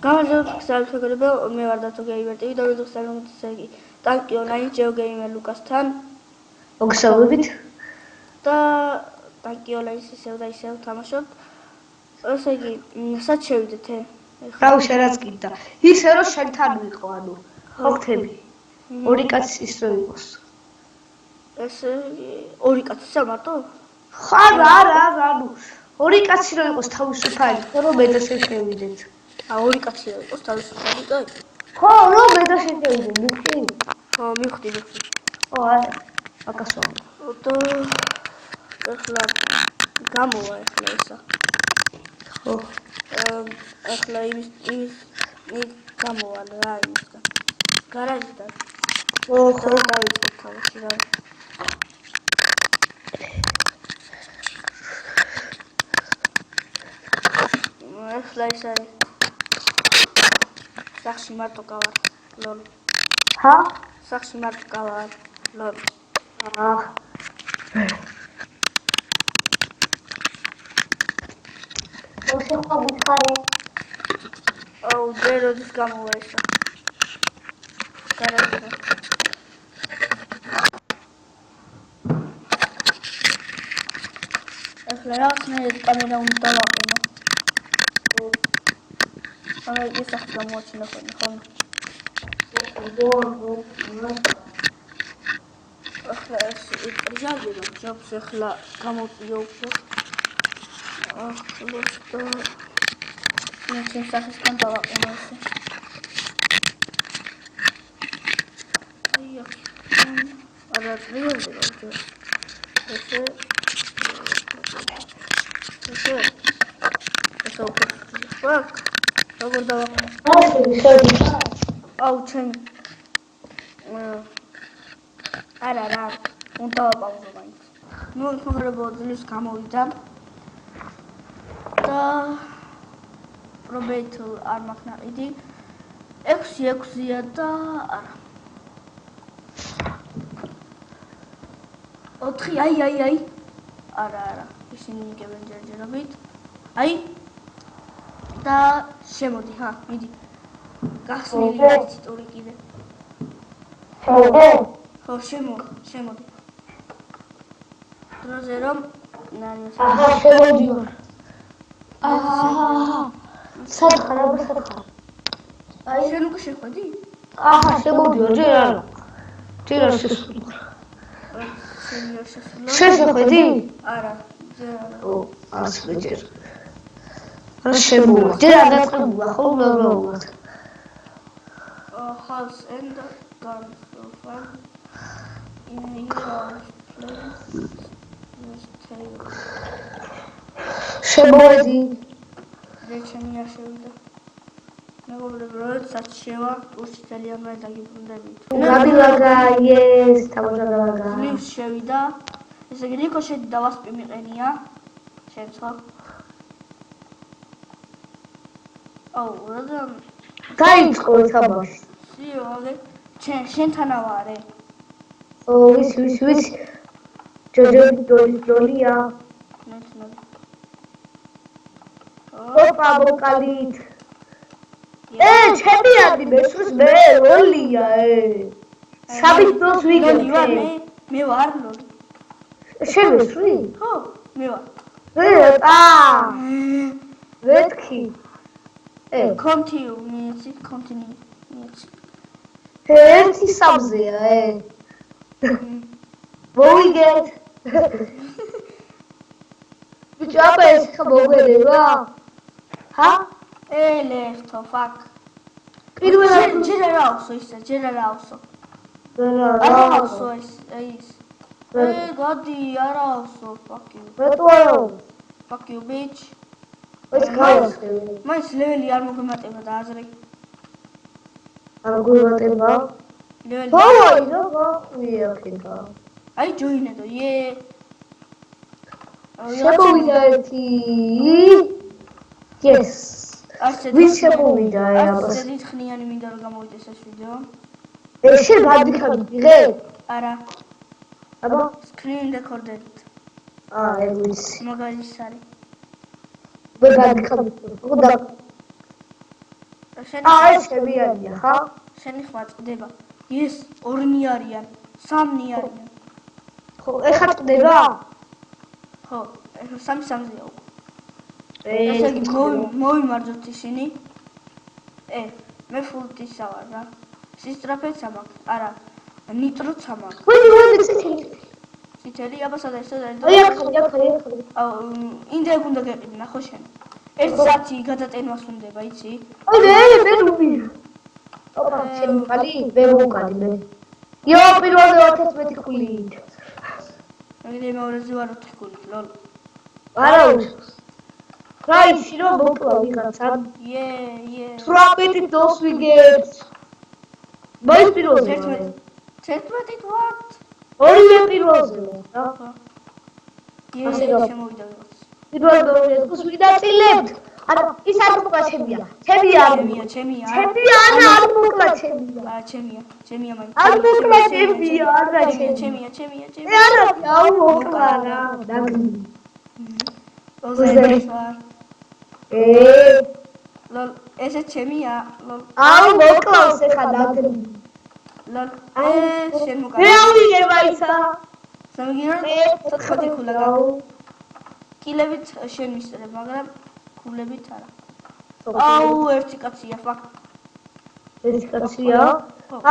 გამარჯობა საერთოდ მე ვარ დათო გეიმერი და ვიდეოს წარმოგიდგენთ ტანკი ონლაინ ჯეოგეიმერ ლუკასთან. მოგესალმებით. და ტანკი ონლაინის ისევ თამაშობ. ესე იგი, სად შევიდეთ? რა შენაც კიდდა. ისე რომ შენთან ვიყო, ანუ ხო ხთები. ორი კაცი ის რო იყოს. ესე იგი, ორი კაცია მარტო? არა, ანუ ორი კაცი რო იყოს თავისუფალი, ხო რომ მე და შენ შევიდეთ. ორი კაცი რო იყოს თავისუფალი, კაი. ხო, რომ მე და შენ შევიდეთ, მიხდი? ხო, მიხდი. ხო, არა. აკასო. და ახლა გამოვა ახლა ისა. ხო. ახლა იმის გამოვა რა იმისგან. გარაჟიდან. ხო, დავიწყოთ თამაში რა. ახლა ის არის. სახში მარტო გავარ. ლოლ. ჰა? სახში მარტო გავარ. ლოლ. ხო მიხარი. ჯერ როდის გამოვა ისა. გარაჟიდან. ახლა რაღაცნაირად კამერა უნდა დავაყენო. ახლა ის სახს გამოაჩინა ხოლმე. ახლა ეს ჟარჯერა ჯობს ახლა გამოვიო უფრო. ახლა და სახისგან დავაყენო ესე. არა წვიელდება ჯერ. ესე უფრო ვაკ როგორ დავაყენო? აუ ჩემი არა უნდა ვაპაუზო მაინც. ნუ მოგრებო ძლივს გამოვიდა და პრობეით არ მაქვს ნაყიდი 6-6-ია და არა 4 აი არა ისინი იგებენ ჯერჯერობით აი და შემოდი მიდი გახსნილი ვერციტური კიდე ხო შემოდი დროზე რომ შემოდი სათხარა აი შენ უკვე შეხვედი? შემოდიო ჯერ არა შესულიყო შეხვედი? არა ჯერ არა ასე ჯერ რა შემოვა ჯერ არ დაწყებულა ხო უბრალოდ house and guns so far in your შემოვედი რეჩემი არ შევიდა მეგობრებო როდესაც შევა კურსი ძალიან მე დაგიბრუნდებით გაბილაგა yes თავზადალაგა ძლივს შევიდა ესე იგი ნიკო შედი და ვასპი მიყენია შენ ხო აუ რა დაიწყო თამაში სიო აგე შენთანა ვარე ვის ჯოლია ოპა ბოკალით ჩემი ადი მესურს მე როლია საბის დროს ვიგე მე ვარ ლოლი შენ მესური? ხო მე ვარ ვეთქი continue ერთი სამზეა მოვიგეთ ბიჭო აბა ეს ხა მოგერება ჰა ლეფტო ფაკ პირველად ჯერ არა ავსო ის გადი არა ავსო fuck you bitch ეს გავასწრე მაინც ლეველი არ მოგემატება და აზრი არ მოგემატება ლეველი რა ვიახინდა აი ჯოინედო შემოვიდა ერთი yes ვის შემოვიდა აბას ხნიანი მინდა რომ გამოვიდეს ეს ვიდეო შენ ბადიკად ვიღე არა აბა screen recorded ეს მაგალის არის ბადიკად ხო და ეს შევიანია, ხა? შენი ხმა წდება. ეს 2 არიან, 3 არიან. ხო, ეხლა წდება? ხო, ეხლა 3-3-ია უკვე. ესე იგი მოვიმარჯოთ ისინი. მე ფულტისა ვარ რა. სისტრაფეც ამაქვს, არა, ნიტროც ამაქვს. ვედი წითელი. წითელი, აბა სადა ეს სადა. აი ახალი. ინდა უნდა გეყიდნენ ხო შენ. 1 საათი გადატენვას უნდება, იცი? მე ნუმი. ოპა, შემყალი, მე მოვკალი მე. პირველზე 11 ხულით. მე მეორეზე ვარ 4 ხულით, ლოლ. არა უშავს. რაიში რომ მოკლა ვიღაცა. 18 დოს ვიგებთ. მაის პირველზე. 11 ვარ. ორივე პირველზე რა. ასე შემოვიდა ვიღაც. პირველზე გოს ვიდაწილებთ. არა, ის არ მოკლა ჩემია. ჩემია. არ მოკლა ჩემია. ჩემია მაინც. არ მოკლა ჩემია, არა ჩემია. არა, აუ მოკლა რა. დაგნი. ლოლ, ესე ჩემია, ლოლ. აუ მოკლავს ეხა დაგნი. ლოლ, შენ მოკლა. მე ავიღება ისა. სამგინო, ცოტა ხულა გა. კილებით შენ მისწრებ, მაგრამ ქულებით არა. აუ, ერთი კაცია, ფაქ. ერთი კაცია?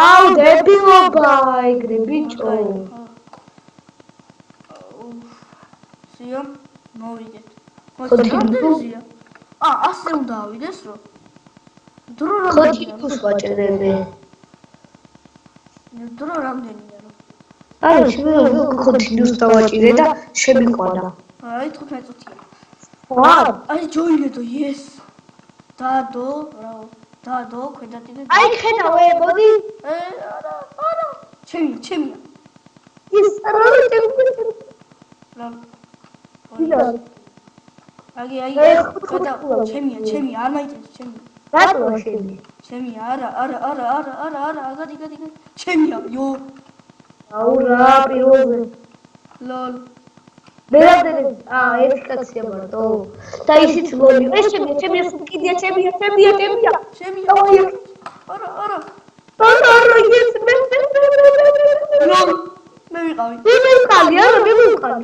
აუ, დებილობა, ეგრე ბიჭო. სიო, მოვიდეთ. მოწონდეზია. ასე უნდა ავიდეს რო. დრო რამდენია? ხოთი ვაჭერები. დრო რამდენია რო? არა, შეიძლება ხოთი დავაჭირე და შემიყვანა. აი 15 წუთია. ვაუ, აი ჯოინედო, yes. დადო, დადო, ქვედატინე. აი ხედავე, მოდი. არა. ჩემია. ის რა აი, ჩემია, არ მაიტენს ჩემია. რატო შენი? ჩემია, არა, აგადი. ჩემია, იო. აუ რა, პირველზე. ლოლ. მე რამდენი? ერთი კაცია მარტო. და ისიც ლოლი. ეს ჩემია, სუკიდია, ჩემია. არა. არა, ის მე. ლოლ. მე ვიყავი.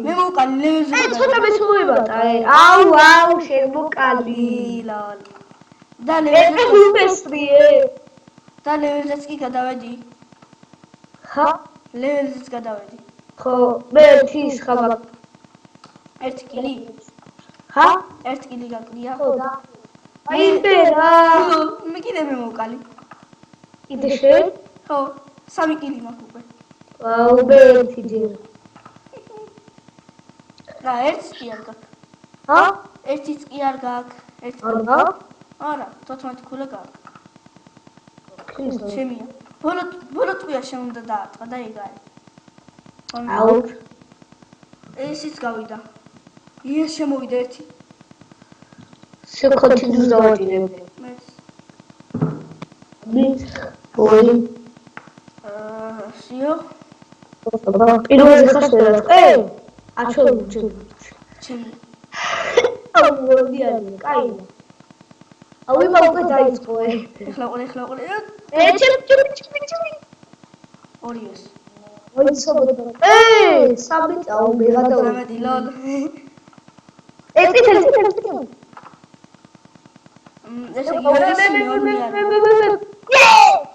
მე მოვყალი. ლეველზე. ცოტა მეცხოვებატა. აუ, შენ მოვყალი. ლოლ. და ლეველზე. უმესრიე. და ლეველზეც კი გადავედი. ხა? ლეველზეც გადავედი. ხო, მე თის ხაბა. 1 კილი. ხა? 1 კილი გაკლია. ხო და. აი რა. მე კიდე მე მოვყალი. კიდე შენ? ხო, 3 კილი მაქვს უკვე. აუ, მე ერთი ჯერ. რა, ერთს კი არ გაქვს. ხა? ერთიც კი არ გაქვს. არა? არა, 14 ქულა გაქვს. ქრისო. ჩემია. ბოლო ტყვია შენ უნდა დაატყა და ეგ არის. აუ. ესიც გავიდა. ის შემოვიდა ერთი. შეკონტინუს დავაჭირებ. მეც. ორი. სიო. პირველზე ხაშერად. აჩვენე. ჩემი. აუ, მოდიანი, კაი. აუ, იმა უკვე დაიწყო. ეხლა ყოლე. ჩემი. ორიოს. ორი სობოტა. სამი წაუ მე გადავ. სამედი ლოლ. წითელი. ესე იგი ორი არის.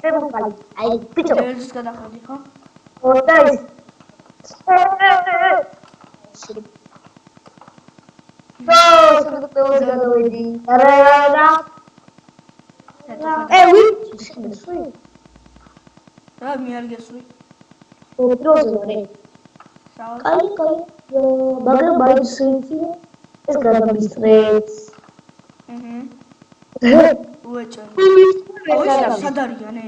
მე მოვყალი. აი, ბიჭო. ეს გადახედი ხო? ორდაის. სულ გადავედი. რა. ვი? რა მე არ გესვი? პროზორი. კაი. მაგრამ მაინც ეს გადამისწრებს. უეჭო. სად არიანე?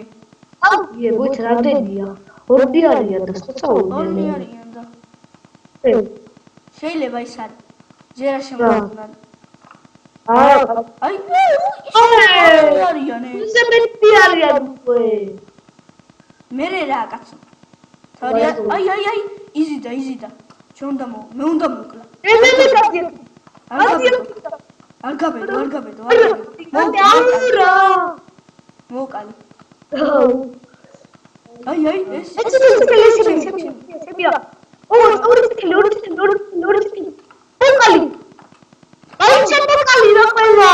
აუ, ვით რამდენია? 2 არიან და სწავლობენ. 2 არიან და. შეიძლება ის არის. ჯერა შემოვიდნენ. აი, ის არიანე. ისე მეტი არიან უკვე. მე რა კაცო. თორია, აი, იზიდა. ჩვენ მე უნდა მოკლა. მე კაცია. არ გაბედო. მოდი აურა. მოკალი. აი, ეს. ჩემია. ორი წითელი. მოკალი. აი, ჩემ მოკალი რა ყველა.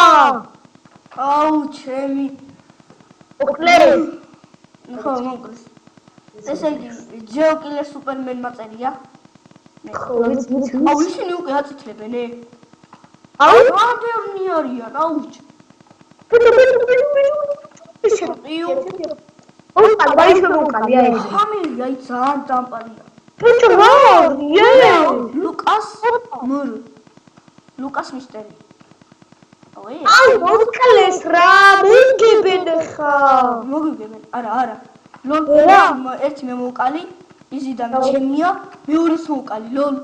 აუ, ჩემი. მოკლეს. ხო, მოკლეს. ესე იგი, ჯეოკილერ სუპერმენმა წერია. ხო, ვიცი. აუ, ისინი უკვე აწითლებენ, აუ, რამდენი არიან, აუჩ. მოკალი, აი. ხამილი, აი, ძალიან დამპალია. ლუკას მისტერი. აი, მოკლეს რა, მიგებენ ხა. მოგიგებენ, არა. ლოლ, ერთი მე მოვკალი, იზიდან ჩემია, მეორეს მოვკალი, ლოლ.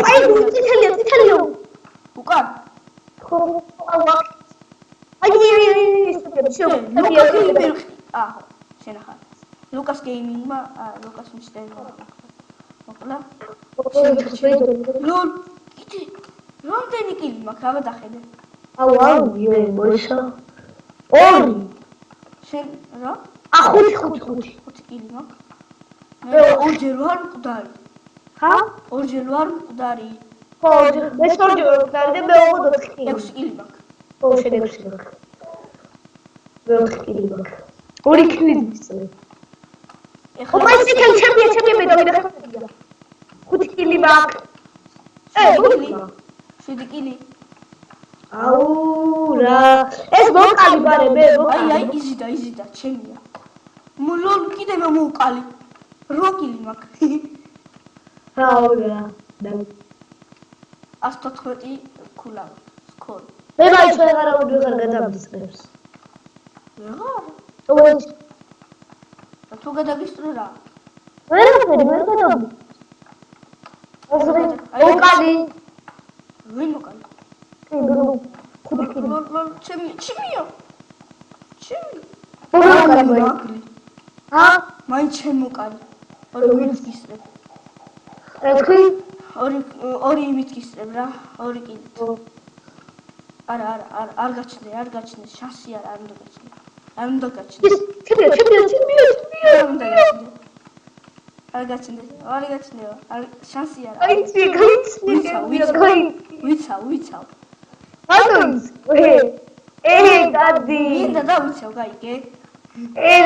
აი, წითელია. უკან? ხო, აი, აჰო, შენახარ. ლუკას გეიმინგმა, ლუკას მისტერმა მოკლა. ლოლ, იტი, რამდენი კილი მაქვს, აბა დახედე. აუ, მოიშა. 2. შენ რა? 5 კილი მაქვს. მე ორჯერ ვარ მკვდარი. ხა? ორჯერ ვარ მკვდარი. ხო, მე ორჯერ ვარ მკვდარი და მე 4 კილი. 6 კილი მაქვს. ხო, შენ 6 მაქვს. მე 4 კილი მაქვს. 2 კილი მისწრე. ოპა, წითელი ჩემია მე დავიდახებია. 5 კილი მაქვს. 7 კილი. აუ, რა. ეს მოკალი ბარე მე მოკალი. აი, იზიდა, ჩემია. ლოლ, კიდე მე მოვკალი. 8 კილი მაქვს. აუ, რა. 114 ქულა. სკოლ. მე მაინც ვეღარ გადამისწრებს. ვეღარ? თუ გადაგისწრო რა? ვერაფერი, ვერ გადამ. მოკალი. ვინ მოკალი? ლოლ, ჩემია. მოკალი. ჰა? მაინც ჩემ მოკალი. ორი ვინც გისწრებ. ორი იმით გისწრებ რა, 2 კილით. არა, არ გაჩნდა, შანსი არ უნდა გაჩნდა. არ უნდა გაჩნდა. არ გაჩნდა, შანსი არ. ვიცავ. დადი. მინდა დავიცავ, გაიგე?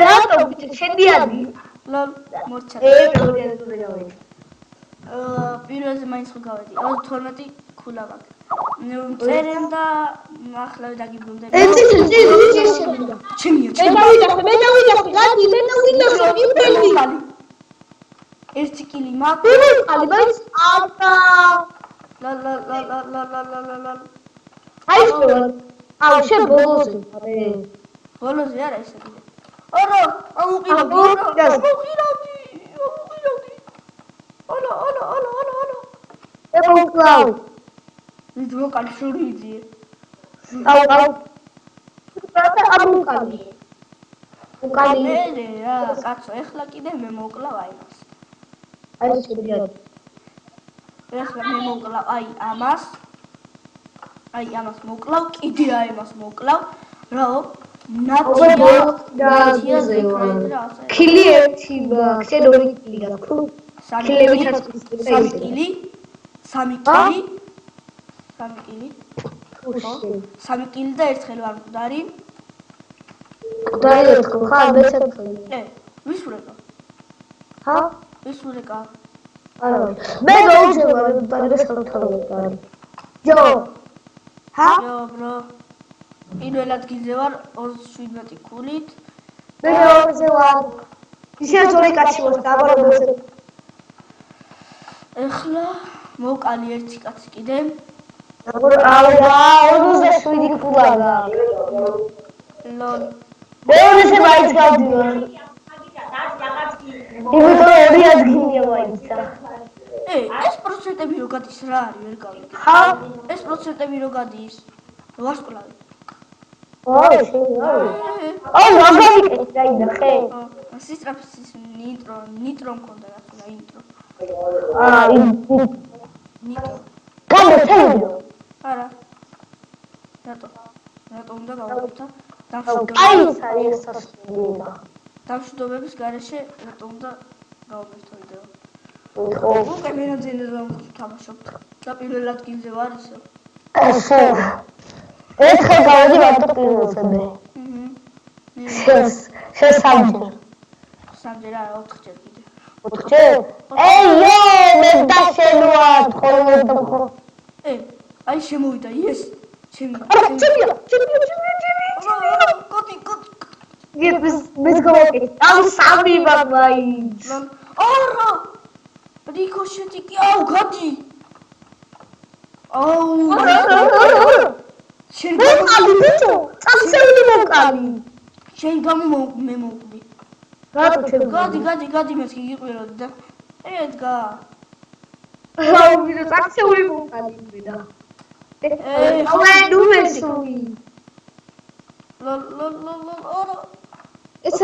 რატომ შედიადი? ლოლ, მორჩა. პირველზე მაინც ხო გავედი. 12 ქულა მაქვს. წერენ და ახლა დაგიბრუნდები. ჩემია. მე დავიდახე, გადი, მივდელი. 1 კილი მაქვს. მოკალი, მაინც აბა. ლოლ. აი, აუ, შენ ბოლოზე. ბოლოზე არა ესე კიდე. არა, ამოყირავდი. ალა. ემოკლავ. ვით მოკალი შური იძიე. აუ. ამოკლავი. მოკალი. მე რა, კაცო, ეხლა კიდე მე მოკლავ აი მას. აი შედიადი. ეხლა მე მოკლავ აი ამას მოკლავ, კიდე აი ამას მოკლავ. რაო? ნათია ზევა. კილი 1 მაქვს, შენ 2 კილი გაქვს. 3 კილი. 3 კილი და ერთხელ ვარ მკვდარი. მკვდარი ერთხელ ხარ, მეც ერთხელ. ვის ურეკა? ჰა? ვის ურეკა? არა. მე გაუჩევ მკვდარი და შევთავაზე. ჯო. ჰა? ჯო, ბრო. პირველ ადგილზე ვარ 217 ქულით. მე მეორეზე ვარ. ისე ძორი კაცი ვარ, დაბარებულზე. ეხლა მოვკალი ერთი კაცი კიდე. არა, 47 ქულა გაქვს. ლოლ. მეორეზე მაინც გავდივარ. იმიტომ 2 ადგილია მაინც. ეს პროცენტები რო გადის რა არის, ვერ გავიგე. ხა? ეს პროცენტები რო გადის. ვარსკვლავი. აი, მაგალითად დაინახე. სისტრაფის ნიტრო მქონდა რა ინტრო. ნიტრო. გამოსცემია. არა. რატო უნდა გავაკეთო? აი ეს არის სასწაულია. დამშვიდობების გარეშე რატომ უნდა გავაკეთო ვიდეო? ხო. უკვე მენაძენზე ვთამაშობ. და პირველ ადგილზე ვარ ისე. ესე. ერთხელ გავედი მარტო პირველზე მე. სამჯერ. სამჯერ არა, 4ჯერ კიდე. 4ჯერ? ეიო, მე დაშენვარ ხოლმე და ხო. აი შემოვიდა ეს. ჩემი. მეც გავაკეთე. ამ სამი მაინც. არა! რიკოშეტი კი აუ გადი. აუ. შენ მოკალი ბიჭო, წამსეული მოკალი. შენ გამო მე მოვკვდი. რატო შენ? გადი მეც კი გიყვიროდი და ედგა. აუ ვიდო წამსეული მოკალი ვიდა. აი ნუ მესური. არა. ეს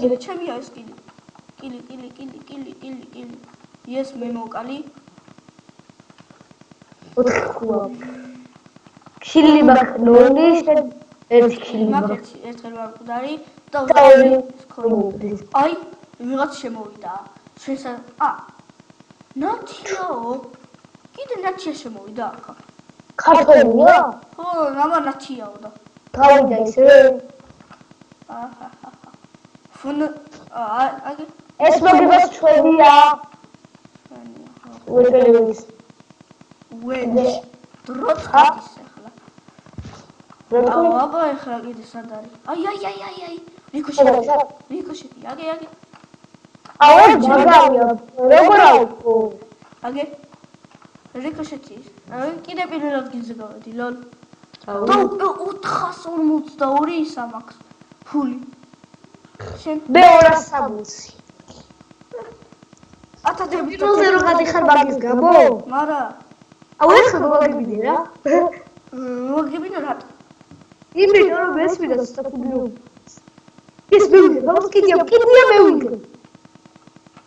გილი, ჩემია ეს გილი. კილი. ეს მე მოკალი. 4 ხუა. ქილი მაგნონი შენ ერთი ქილი მაგ. ერთხელ ვარკვდარი და ხოიმოდის. აი, ვიღაც შემოვიდა. შენსა ნათიაო. კიდე ნათია შემოვიდა ახლა. ქართველია? ხო, რამა ნათიაო და. გავიდა ისე. აჰა. ფონ აგი ეს მოგებას ჩვენია. უეჭველების. ვეჭ. დროც ხადის ახლა. აბა ახლა კიდე სად არის? აი. რიკოშეტი. აგი. აუ მაგარია. როგორ აუქო? აგი. რიკოშეტი. კიდე პირველ ადგილზე გავედი, ლოლ. და 442 ისა მაქვს ფული. შენ მე 260. ათადები თოზე რო გადიხარ მაგის გამო? მარა. აუ ეხლა მოგაგებინე რა. მოგაგებინე რა? იმიტომ რომ ეს ვიდა საფუძვლო. ეს მივიდე, ბაბუს კიდია მევიდე.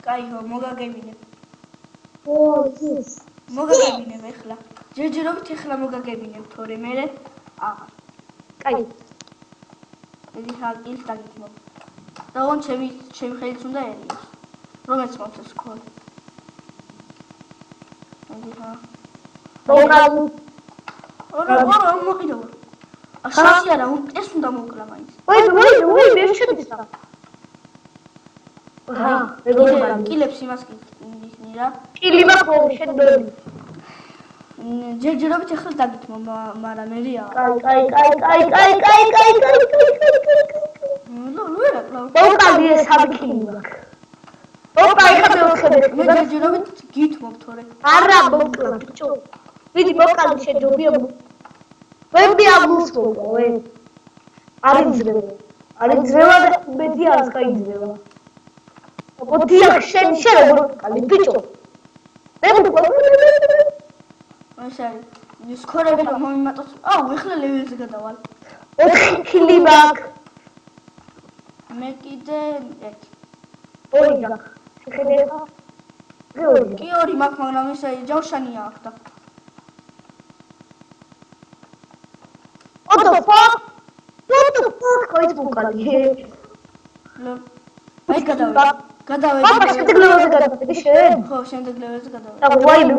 კაიო, მოგაგებინე. ო, ეს. მოგაგებინე ახლა. ჯერჯერობით ახლა მოგაგებინე, თორე მე აღარ. კაი. ედი ხალხის დაგიქმო. და ჩემი ხელიც უნდა ერიოს. რომელიც მომწეს ხოლ. ედი ხა. მოკალი. არა, მოკიდო. შანსი არა, ეს უნდა მოკლა მაინც. ვაი, მე შედის რა. კილებს იმას გიქნი რა. კილი მაქვს შენდები. ჯერჯერობით ახლა დაგითმო, მაგრამ მე რა. კაი. მოკალი ეს სამი კილი მაქვს. ოპა, ეხლა მე ჯერჯერობით გითმობ თორე. არა, მოკლა ბიჭო. ვიდი მოკალი შეჯობია. ვები აღმოსმოვა, ვე. არის ძრევა და მეტი არის გაიძრევა. ოდია შენ როგორ მოკალი ბიჭო. მე ეს არის. ის ქორები მომიმატოს. აუ, ეხლა ლეველზე გადავალ. 4 კილი მაქვს. მე კიდე 1. 2 მაქვს. შეხედება? კი 2 მაქვს, მაგრამ ეს ჯავშანია აქ და. What the fuck? කොიც მოკალი? აი გადავედი. პაპა შემდეგ ლეველზე გადავედი შენ? ხო, შემდეგ ლეველზე გადავედი. და ვაიმე.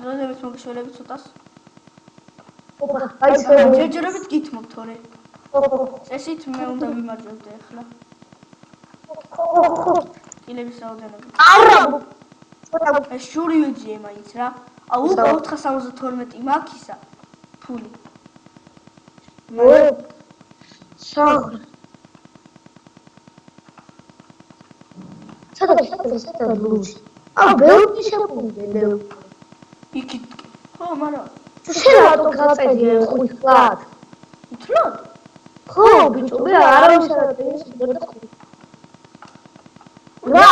დროებით მოგშველები ცოტას. ოპა, აი ეს ჯერჯერობით გითმობ თორე. წესით მე უნდა ვიმარჯვებდე ახლა. კილების რაოდენობა. არა. ეს შური ვიძიე მაინც რა. აუ 472 მაქვს ისა. ფული. საღ. სადა ლუჩი. ბევრი შეფუნდე. იქით. ხო, მაგრამ შენ რატო გაწედია 5 წლად? უთლოდ? ხო, ბიჭო, მე არავის არ დაიწყე. რა?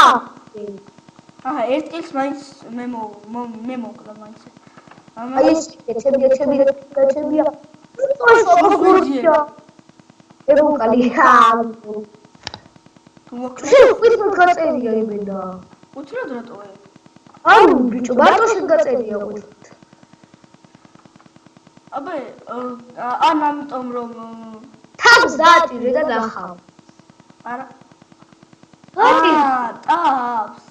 აჰა, ერთ კილს მაინც მე მოკლა მაინც. აი ეს ჩემია. ოღონდ ერუკალი თუ მოკლა. ის მოგაწერია იმენა. უთლოდ რატო? აუ, ბიჭო, მარტო შენ გაწერია უცებ. აბე ან ამიტომ რომ თავს დააჭირე და ნახავ. არა დააჭირე. ტავს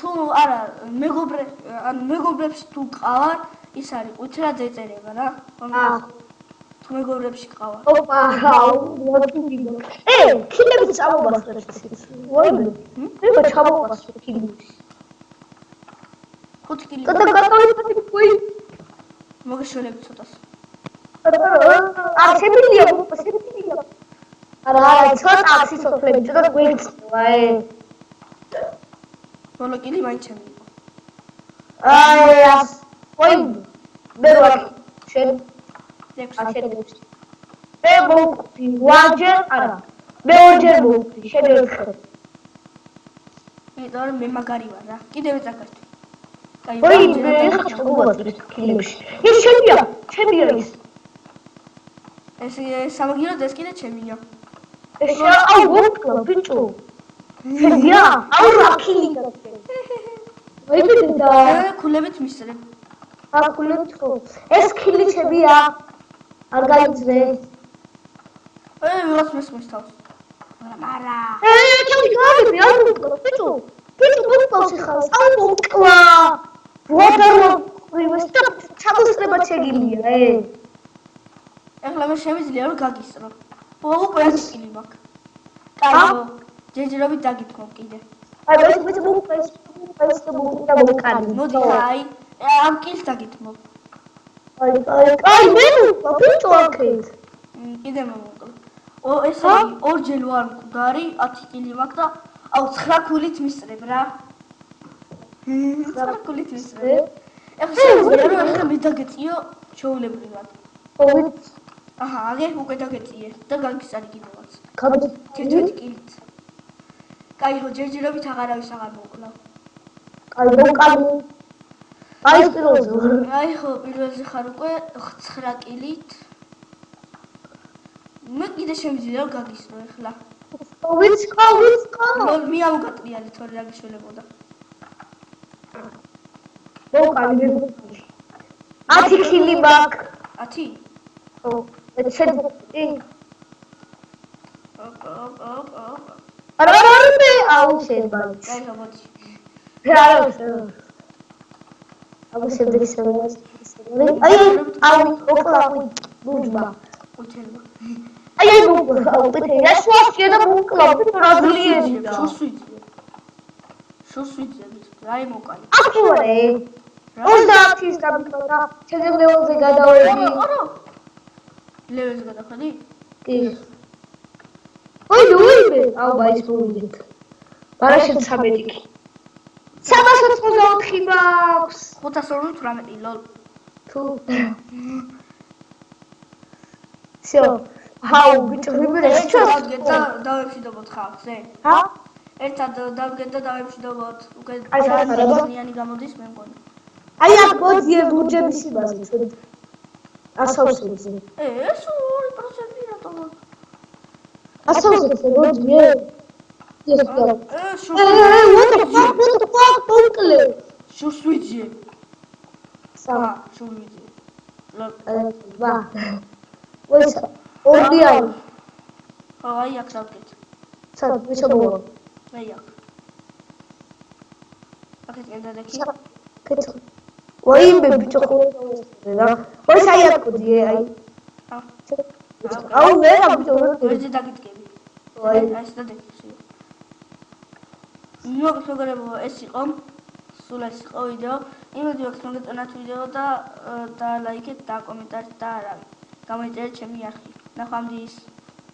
თუ არა მეგობრებს თუ ყავარ ის არის ყვითლად ეწერება რა თუ მეგობრებში ყავარ ოპა მოდი ქილები წამოვასწრებს ის ვაიმე მე ჩამოვას ქილებს 5 კილი და გატოვეთ ვაი მოგეშველები ცოტას არჩებილია არა ცოტა აქ სოფლები ცოტა გვერდს ვაი ბოლო კილი მაინც ჩემი იყო აი ას ვაი მე ვარ შენ 6 მე მოვკვდი ვაჯერ არა მე ორჯერ მოვკვდი შენ ერთხელ იმიტომ რომ მე მაგარი ვარ რა კიდევ წაკარდი ვაი მე ხა ჩამოვაწვით ქილებში ის ჩემია ის ეს სამაგიეროდ ეს კიდე ჩემია ეს აუ ვუკლო ბიჭო შენია აუ რაქილი ვაი ბიჭო ქულებით მისწრებ აკულებს ხო ეს ქილი ჩემია არ გაიძრე ვიღაც მესმის თავს მარა ჩემი გავიბი არ ვუკლო ბიჭო მოკლავსი ხარ აუ ვუკლა ვოდარო ვიმესტა ჩამოსწრება შეგიძლია ეხლა მე შემიძლია რომ გაგისწრო უკვე ეს კილი მაქვს კაი ჯერჯერობით დაგითმო კიდე აი ეს მოკლეს და მოკალი მოდი აი ამ კილს დაგითმო აი მე ბიჭო აქეთ კიდე მომკლო ესე ორჯერ ვარ მკვდარი 10 კილი მაქვს და აუ 9 ქულით მისწრებ რა 9 ქულით მისწრებ ეხლა შემიძლია რომ ეხლა მე დაგეწიო ჩაულებრივად აჰა აგე უკვე დაგეწიე და გაგისწარი კიდევაც თეთრი კილით კაი ხო ჯერჯერობით აღარავის აღარ მოკლავ კაი მოკალი აი ხო პირველზე ხარ უკვე 9 კილით მე კიდე შემიძლია რომ გაგისწრო ეხლა ვიცკო მე ამგატრიალი თორე რა გიშველებოდა მოკალი 10 კილი მაქვს 10 ხო შენ არა აუ შენ ბაიც კაი ხო მოდი აუ შენ აი აუ ოკლავი ბუჯბა უთელვა აი აუ პეთე რა შუაშია და მოკლავ რაზლიერია შუსვიძე აი მოკალი აკურე 30-ის გამიქრა ჩემზე ლეველზე გადავედი არა ლეველზე გადახედი კი ოი აუ ბაიც მოვიდეთ ბარაშენ 13 კი 394 მაქვს 518 ლოლ თუ всё აუ ბიჭო მე და დავებშიდობოთ ხალხზე ჰა ერთად დავგეთ და დავებშიდობოთ უკვე ძალიან გამოდის მე მგონი აი აქ მოძიე ბურჯების იმაზე ჩვენ ასავსებზე ეს 2% რატომ ასავსებზე მოძიე ეს what the fuck ბუნკლე შუსვიძე სა შუსვიძე ვა ვეცა ორდი აი აქ დავგეთ სად ვიშობო აი აქ აქეთ გადადექი კეთო ვაიმე ბიჭო ხო რა ვაი საიაკოდი აი აუ ვერა ბიჭო ვერზე დაგიდგები აი ეს დადექი მოგესალმებით ეს იყო სულ ეს იყო ვიდეო იმედი მაქვს რომ გეწონათ ვიდეო და ლაიქეთ და კომენტარით და არა გამოიწერეთ ჩემი არხი ნახვამდის